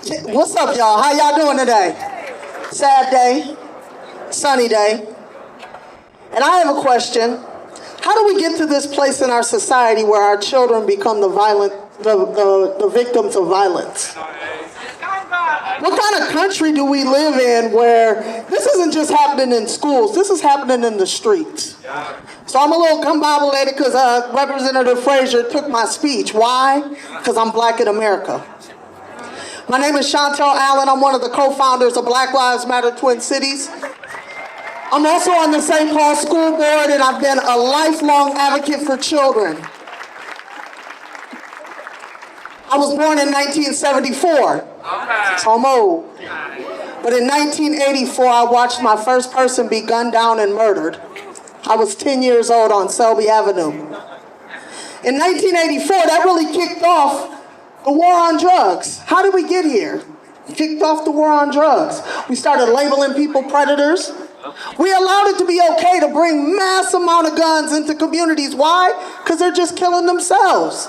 What's up, y'all? How y'all doing today? Sad day, sunny day. And I have a question. How do we get to this place in our society where our children become the victims of violence? What kind of country do we live in where this isn't just happening in schools, this is happening in the streets? So I'm a little combobulated because Representative Frazier took my speech. Why? Because I'm black in America. My name is Shaonta. I'm one of the co-founders of Black Lives Matter Twin Cities. I'm also on the St. Paul School Board, and I've been a lifelong advocate for children. I was born in 1974, so I'm old. But in 1984, I watched my first person be gunned down and murdered. I was 10 years old on Selby Avenue. In 1984, that really kicked off the war on drugs. How did we get here? Kicked off the war on drugs. We started labeling people predators. We allowed it to be okay to bring mass amount of guns into communities. Why? Because they're just killing themselves.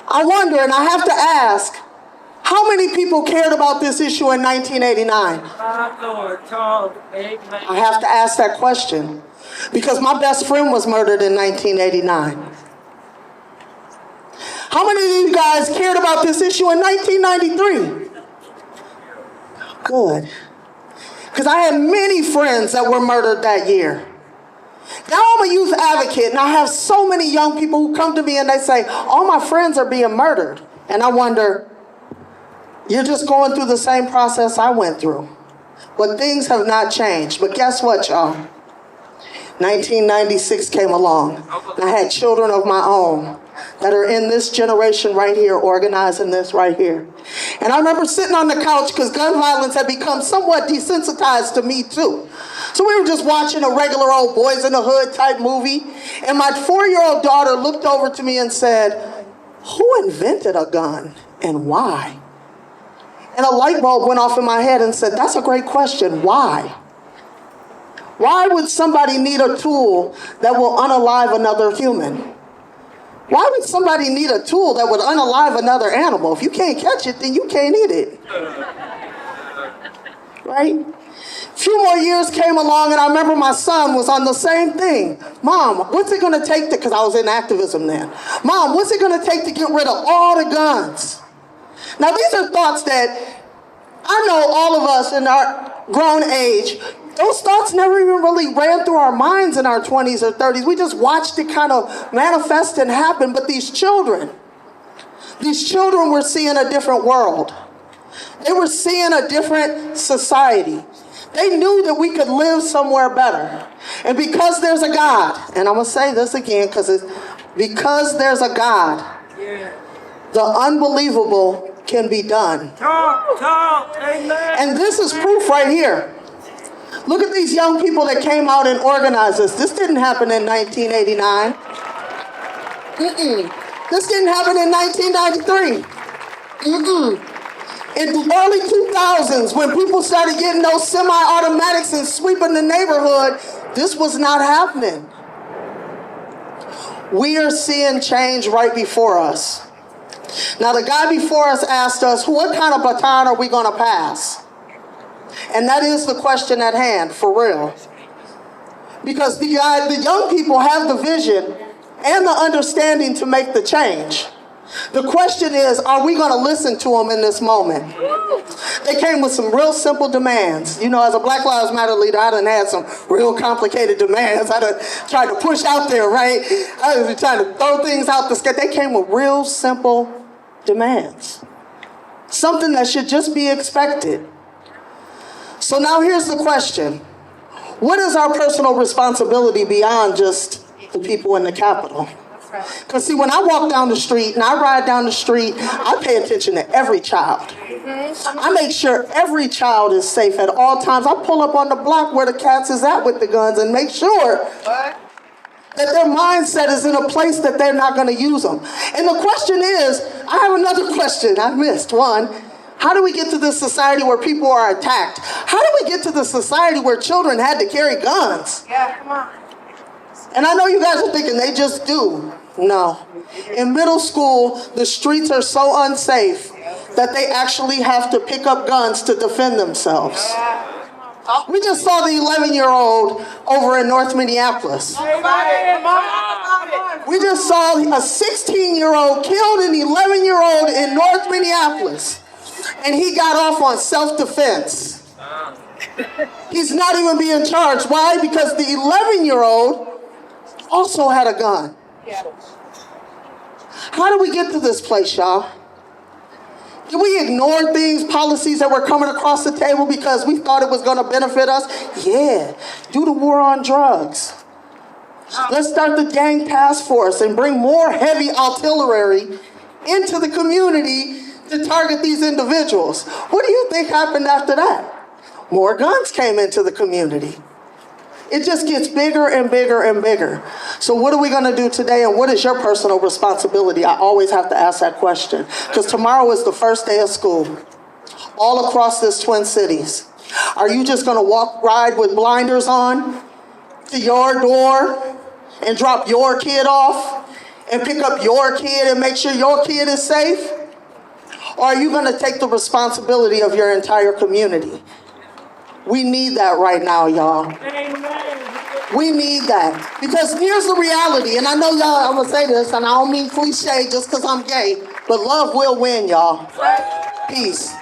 I wonder, and I have to ask, how many people cared about this issue in 1989? I have to ask that question because my best friend was murdered in 1989. How many of you guys cared about this issue in 1993? Good. Because I had many friends that were murdered that year. Now I'm a youth advocate, and I have so many young people who come to me and they say, all my friends are being murdered. And I wonder, you're just going through the same process I went through. But things have not changed. But guess what, y'all? 1996 came along, and I had children of my own that are in this generation right here, organizing this right here. And I remember sitting on the couch because gun violence had become somewhat desensitized to me too. So we were just watching a regular old Boys in the Hood type movie, and my 4-year-old daughter looked over to me and said, "Who invented a gun and why?" And a light bulb went off in my head and said, that's a great question, why? Why would somebody need a tool that will unalive another human? Why would somebody need a tool that would unalive another animal? If you can't catch it, then you can't eat it. Right? A few more years came along, and I remember my son was on the same thing. Mom, what's it going to take to, because I was in activism then. Mom, what's it going to take to get rid of all the guns? Now, these are thoughts that I know all of us in our grown age, those thoughts never even really ran through our minds in our 20s or 30s. We just watched it kind of manifest and happen. But these children were seeing a different world. They were seeing a different society. They knew that we could live somewhere better. And because there's a God, and I'm going to say this again because there's a God, the unbelievable can be done. And this is proof right here. Look at these young people that came out and organized this. This didn't happen in 1989. This didn't happen in 1993. In the early 2000s, when people started getting those semi-automatics and sweeping the neighborhood, this was not happening. We are seeing change right before us. Now, the guy before us asked us, what kind of baton are we going to pass? And that is the question at hand, for real. Because the young people have the vision and the understanding to make the change. The question is, are we going to listen to them in this moment? They came with some real simple demands. You know, as a Black Lives Matter leader, I done had some real complicated demands. I done tried to push out there, right? I was trying to throw things out the sky. They came with real simple demands. Something that should just be expected. So now here's the question. What is our personal responsibility beyond just the people in the Capitol? Because see, when I walk down the street and I ride down the street, I pay attention to every child. I make sure every child is safe at all times. I pull up on the block where the cats is at with the guns and make sure that their mindset is in a place that they're not going to use them. And the question is, I have another question. I missed one. How do we get to this society where people are attacked? How do we get to the society where children had to carry guns? Yeah, come on. And I know you guys are thinking they just do. No. In middle school, the streets are so unsafe that they actually have to pick up guns to defend themselves. We just saw the 11-year-old over in North Minneapolis. We just saw a 16-year-old killed an 11-year-old in North Minneapolis, and he got off on self-defense. He's not even being charged. Why? Because the 11-year-old also had a gun. How did we get to this place, y'all? Did we ignore things, policies that were coming across the table because we thought it was going to benefit us? Yeah, do the war on drugs. Let's start the gang task force and bring more heavy artillery into the community to target these individuals. What do you think happened after that? More guns came into the community. It just gets bigger and bigger and bigger. So what are we going to do today, and what is your personal responsibility? I always have to ask that question, because tomorrow is the first day of school all across this Twin Cities. Are you just going to ride with blinders on to your door and drop your kid off and pick up your kid and make sure your kid is safe? Or are you going to take the responsibility of your entire community? We need that right now, y'all. We need that. Because here's the reality, and I know y'all, I'm going to say this, and I don't mean cliche just because I'm gay, but love will win, y'all. Peace.